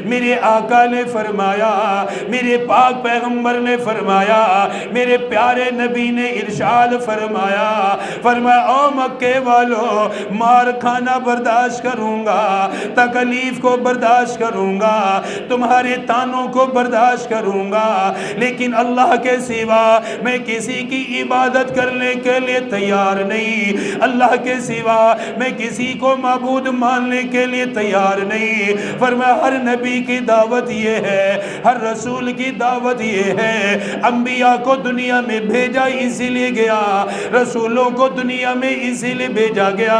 میرے آقا نے فرمایا، میرے پاک پیغمبر نے فرمایا، میرے پیارے نبی نے ارشاد فرمایا، فرمایا او مکے والو، مار کھانا برداشت کروں گا، تکلیف کو برداشت کروں گا، تمہارے تانوں کو برداشت کروں گا، لیکن اللہ کے سوا میں کسی کی عبادت کرنے کے لیے تیار نہیں، اللہ کے سوا میں کسی کو معبود ماننے کے لیے تیار نہیں۔ فرمایا ہر نبی کی دعوت یہ ہے، ہر رسول کی دعوت یہ ہے، انبیاء کو دنیا میں بھیجا اسی لیے گیا، رسولوں کو دنیا میں اسی لیے بھیجا گیا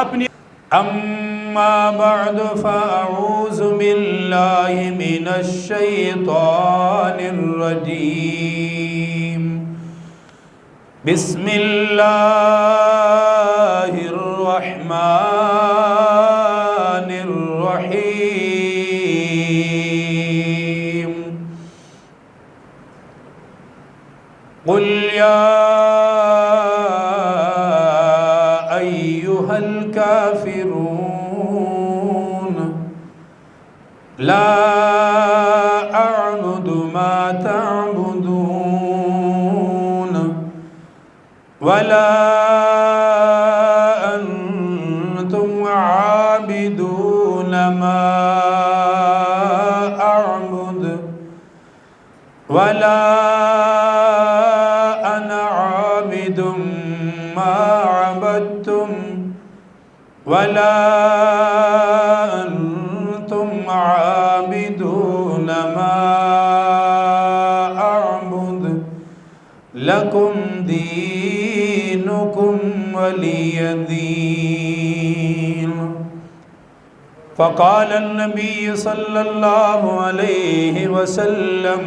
اپنی۔ اما بعد فاعوذ باللہ من الشیطان الرجیم، بسم اللہ الرحمن الرحیم، قل یا ایہا الکافرون لا اعبد ما تعبدون ولا انتم عابدون ما اعبد ولا انا عابد ما عبدتم ولا انتم عابدون ما اعبد لکم دینکم ولی دین۔ فقال النبی صلی اللہ علیہ وسلم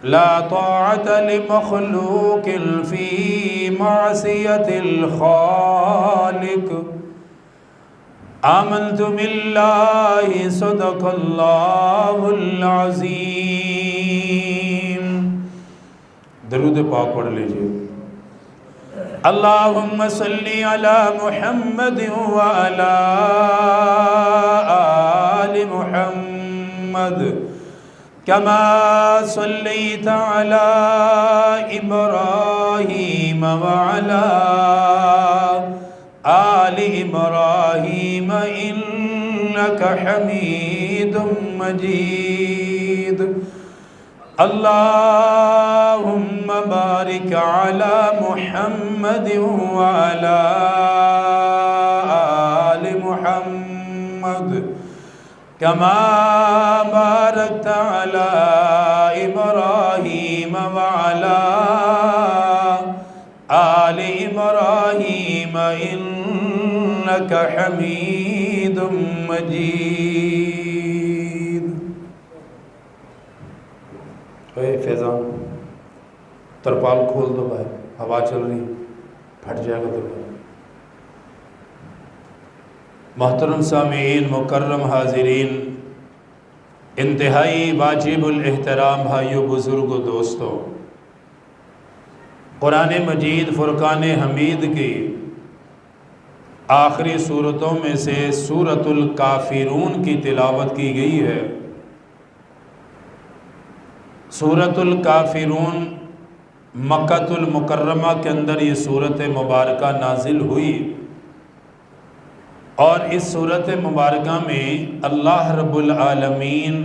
لا طاعت لمخلوق فی معصیت الخالق، آمنت باللہ صدق اللہ العظیم۔ درود پاک پڑھ لیجئے۔ اللہم صلی علی محمد وعلی آل محمد کما صلیت علی ابراہیم وعلی آل ابراہیم انک حمید مجید۔ اللہم بارک علی محمد وعلی آل محمد کما بارکت علی ابراہیم وعلی آل ابراہیم انک حمید مجید۔ اے فیضان ترپال کھول دو بھائی، ہوا چل رہی پھٹ جائے گا ترپال۔ محترم سامعین، مکرم حاضرین، انتہائی واجب الاحترام بھائیوں، بزرگوں، دوستوں، قرآن مجید فرقان حمید کی آخری صورتوں میں سے سورۃ الکافرون کی تلاوت کی گئی ہے۔ سورۃ الکافرون مکۃ المکرمہ کے اندر یہ سورت مبارکہ نازل ہوئی، اور اس سورت مبارکہ میں اللہ رب العالمین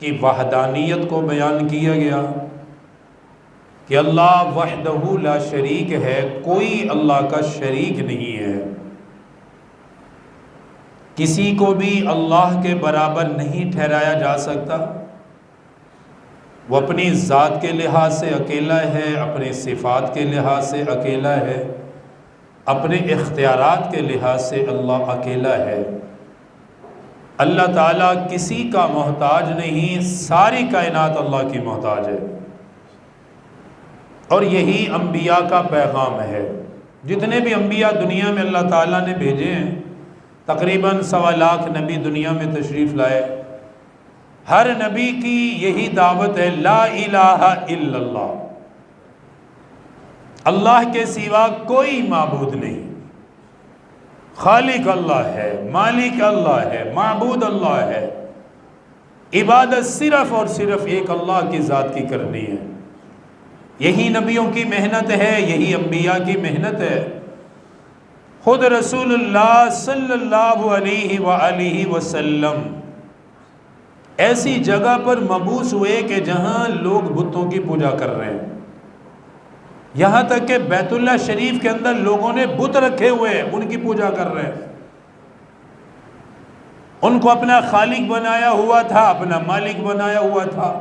کی وحدانیت کو بیان کیا گیا کہ اللہ وحدہ لا شریک ہے، کوئی اللہ کا شریک نہیں ہے، کسی کو بھی اللہ کے برابر نہیں ٹھہرایا جا سکتا۔ وہ اپنی ذات کے لحاظ سے اکیلا ہے، اپنے صفات کے لحاظ سے اکیلا ہے، اپنے اختیارات کے لحاظ سے اللہ اکیلا ہے۔ اللہ تعالیٰ کسی کا محتاج نہیں، ساری کائنات اللہ کی محتاج ہے، اور یہی انبیاء کا پیغام ہے۔ جتنے بھی انبیاء دنیا میں اللہ تعالیٰ نے بھیجے ہیں، تقریباً 1.25 لاکھ نبی دنیا میں تشریف لائے، ہر نبی کی یہی دعوت ہے لا الہ الا اللہ، اللہ کے سوا کوئی معبود نہیں، خالق اللہ ہے، مالک اللہ ہے، معبود اللہ ہے، عبادت صرف اور صرف ایک اللہ کی ذات کی کرنی ہے۔ یہی نبیوں کی محنت ہے، یہی انبیاء کی محنت ہے۔ خود رسول اللہ صلی اللہ علیہ وآلہ وسلم ایسی جگہ پر مبعوث ہوئے کہ جہاں لوگ بتوں کی پوجا کر رہے ہیں، یہاں تک کہ بیت اللہ شریف کے اندر لوگوں نے بت رکھے ہوئے ہیں، ان کی پوجا کر رہے ہیں۔ ان کو اپنا خالق بنایا ہوا تھا، اپنا مالک بنایا ہوا تھا،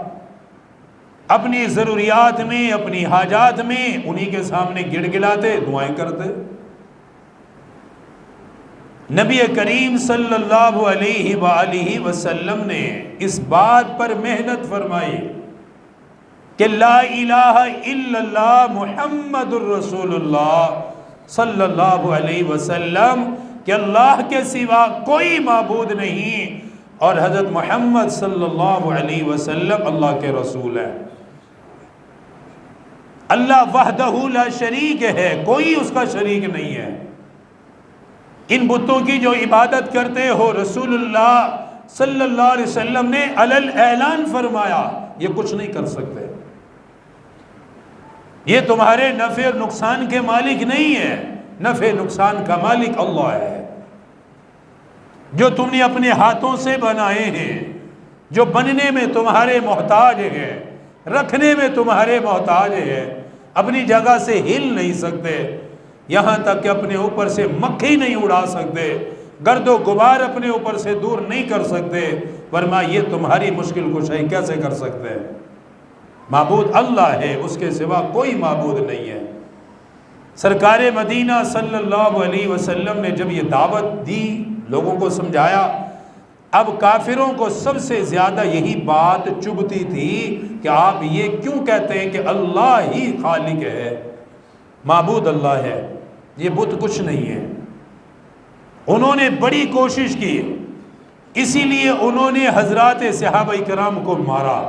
اپنی ضروریات میں، اپنی حاجات میں انہی کے سامنے گڑ گڑاتے، دعائیں کرتے۔ نبی کریم صلی اللہ علیہ وآلہ وسلم نے اس بات پر محنت فرمائی کہ لا الہ الا اللہ محمد الرسول اللہ صلی اللہ علیہ وسلم، کہ اللہ کے سوا کوئی معبود نہیں اور حضرت محمد صلی اللہ علیہ وسلم اللہ کے رسول ہیں۔ اللہ وحدہ لا شریک ہے، کوئی اس کا شریک نہیں ہے۔ ان بتوں کی جو عبادت کرتے ہو، رسول اللہ صلی اللہ علیہ وسلم نے علل اعلان فرمایا یہ کچھ نہیں کر سکتے، یہ تمہارے نفع اور نقصان کے مالک نہیں ہے، نفع نقصان کا مالک اللہ ہے۔ جو تم نے اپنے ہاتھوں سے بنائے ہیں، جو بننے میں تمہارے محتاج ہیں، رکھنے میں تمہارے محتاج ہیں، اپنی جگہ سے ہل نہیں سکتے، یہاں تک کہ اپنے اوپر سے مکھی نہیں اڑا سکتے، گرد و غبار اپنے اوپر سے دور نہیں کر سکتے، ورنہ یہ تمہاری مشکل کشائی کیسے کر سکتے ہیں؟ معبود اللہ ہے، اس کے سوا کوئی معبود نہیں ہے۔ سرکار مدینہ صلی اللہ علیہ وسلم نے جب یہ دعوت دی، لوگوں کو سمجھایا، اب کافروں کو سب سے زیادہ یہی بات چبھتی تھی کہ آپ یہ کیوں کہتے ہیں کہ اللہ ہی خالق ہے، معبود اللہ ہے، یہ بت کچھ نہیں ہے۔ انہوں نے بڑی کوشش کی، اسی لیے انہوں نے حضرات صحابہ کرام کو مارا،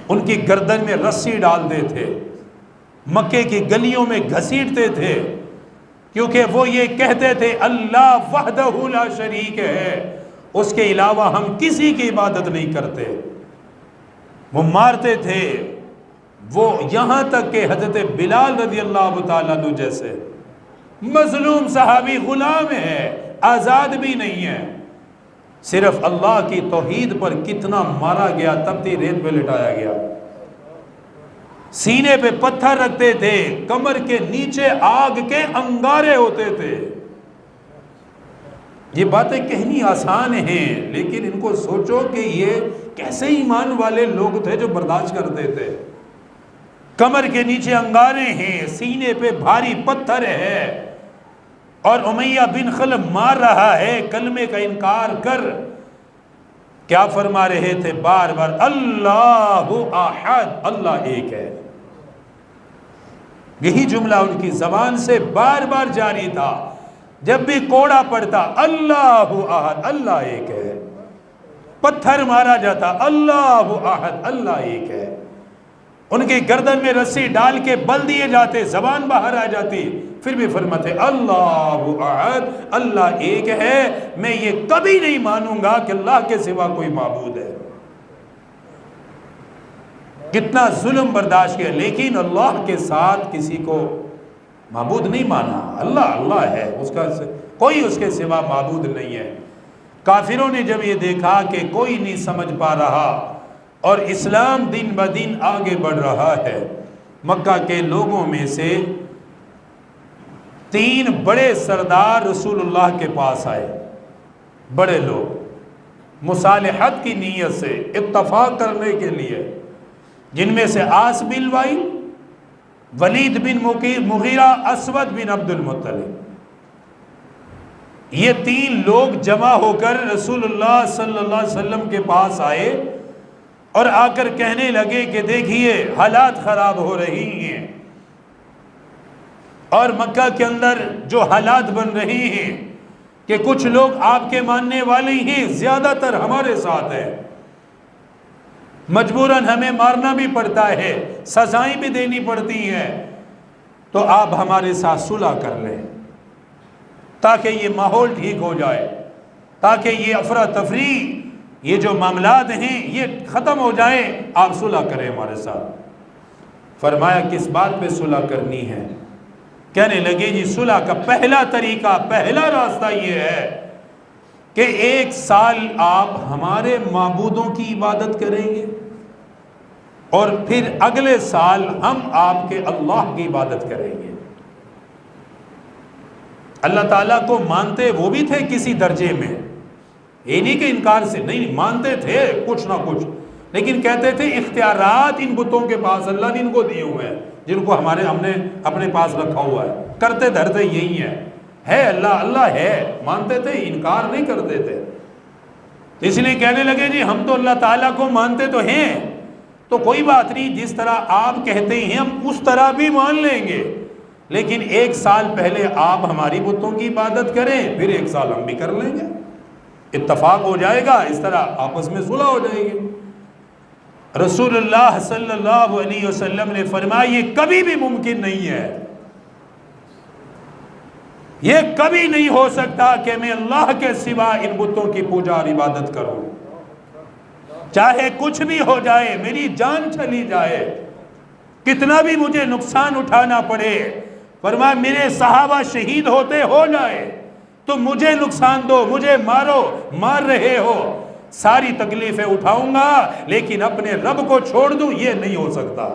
ان کی گردن میں رسی ڈالتے تھے، مکے کی گلیوں میں گھسیٹتے تھے، کیونکہ وہ یہ کہتے تھے اللہ وحدہ لا شریک ہے، اس کے علاوہ ہم کسی کی عبادت نہیں کرتے۔ وہ مارتے تھے، وہ یہاں تک کہ حضرت بلال رضی اللہ تعالیٰ عنہ جیسے مظلوم صحابی، غلام ہے، آزاد بھی نہیں ہے، صرف اللہ کی توحید پر کتنا مارا گیا، تپتی ریت پہ لٹایا گیا، سینے پہ پتھر رکھتے تھے، کمر کے نیچے آگ کے انگارے ہوتے تھے۔ یہ باتیں کہنی آسان ہیں، لیکن ان کو سوچو کہ یہ کیسے ایمان والے لوگ تھے جو برداشت کرتے تھے۔ کمر کے نیچے انگارے ہیں، سینے پہ بھاری پتھر ہے، اور امیہ بن خلف مار رہا ہے، کلمے کا انکار کر کیا فرما رہے تھے بار بار؟ اللہ احد، اللہ ایک ہے۔ یہی جملہ ان کی زبان سے بار بار جاری تھا، جب بھی کوڑا پڑتا اللہ احد، اللہ ایک ہے، پتھر مارا جاتا اللہ احد، اللہ ایک ہے، ان کی گردن میں رسی ڈال کے بل دیے جاتے، زبان باہر آ جاتی، پھر بھی فرماتے اللہ احد، اللہ ایک ہے، میں یہ کبھی نہیں مانوں گا کہ اللہ کے سوا کوئی معبود ہے۔ کتنا ظلم برداشت کیا، لیکن اللہ کے ساتھ کسی کو معبود نہیں مانا۔ اللہ اللہ ہے، اس کا کوئی اس کے سوا معبود نہیں ہے۔ کافروں نے جب یہ دیکھا کہ کوئی نہیں سمجھ پا رہا اور اسلام دن بدن آگے بڑھ رہا ہے، مکہ کے لوگوں میں سے 3 بڑے سردار رسول اللہ کے پاس آئے، بڑے لوگ، مصالحت کی نیت سے، اتفاق کرنے کے لیے، جن میں سے عاص بن وائل، ولید بن مغیرہ، اسود بن عبد المطلب، یہ 3 لوگ جمع ہو کر رسول اللہ صلی اللہ علیہ وسلم کے پاس آئے اور آ کر کہنے لگے کہ دیکھیے حالات خراب ہو رہی ہیں، اور مکہ کے اندر جو حالات بن رہے ہیں کہ کچھ لوگ آپ کے ماننے والے ہیں، زیادہ تر ہمارے ساتھ ہیں، مجبوراً ہمیں مارنا بھی پڑتا ہے، سزائیں بھی دینی پڑتی ہیں، تو آپ ہمارے ساتھ صلح کر لیں۔ تاکہ یہ ماحول ٹھیک ہو جائے، تاکہ یہ افراتفری، یہ جو معاملات ہیں یہ ختم ہو جائیں، آپ صلح کریں ہمارے ساتھ۔ فرمایا کس بات پہ صلح کرنی ہے؟ کہنے لگے جی صلح کا پہلا طریقہ، پہلا راستہ یہ ہے کہ 1 سال آپ ہمارے معبودوں کی عبادت کریں گے اور پھر اگلے سال ہم آپ کے اللہ کی عبادت کریں گے۔ اللہ تعالیٰ کو مانتے وہ بھی تھے کسی درجے میں، یہ نہیں کہ انکار سے، نہیں مانتے تھے کچھ نہ کچھ، لیکن کہتے تھے اختیارات ان بتوں کے پاس اللہ نے ان کو دیے ہوئے ہیں، جن کو ہم نے اپنے پاس رکھا ہوا ہے، کرتے دھرتے یہی ہے اللہ، اللہ ہے، مانتے تھے، انکار نہیں کرتے تھے۔ اس لیے کہنے لگے جی ہم تو اللہ تعالیٰ کو مانتے تو ہیں، تو کوئی بات نہیں، جس طرح آپ کہتے ہیں ہم اس طرح بھی مان لیں گے، لیکن 1 سال پہلے آپ ہماری بتوں کی عبادت کریں، پھر 1 سال ہم بھی کر لیں گے، اتفاق ہو جائے گا، اس طرح آپس میں صلح ہو جائے گی۔ رسول اللہ صلی اللہ علیہ وسلم نے فرمایا یہ کبھی بھی ممکن نہیں ہے، یہ کبھی نہیں ہو سکتا کہ میں اللہ کے سوا ان بتوں کی پوجا اور عبادت کروں، چاہے کچھ بھی ہو جائے، میری جان چلی جائے، کتنا بھی مجھے نقصان اٹھانا پڑے۔ فرمایا میرے صحابہ شہید ہوتے ہو جائے تو مجھے نقصان دو، مجھے مارو، مار رہے ہو، ساری تکلیفیں اٹھاؤں گا، لیکن اپنے رب کو چھوڑ دوں یہ نہیں ہو سکتا۔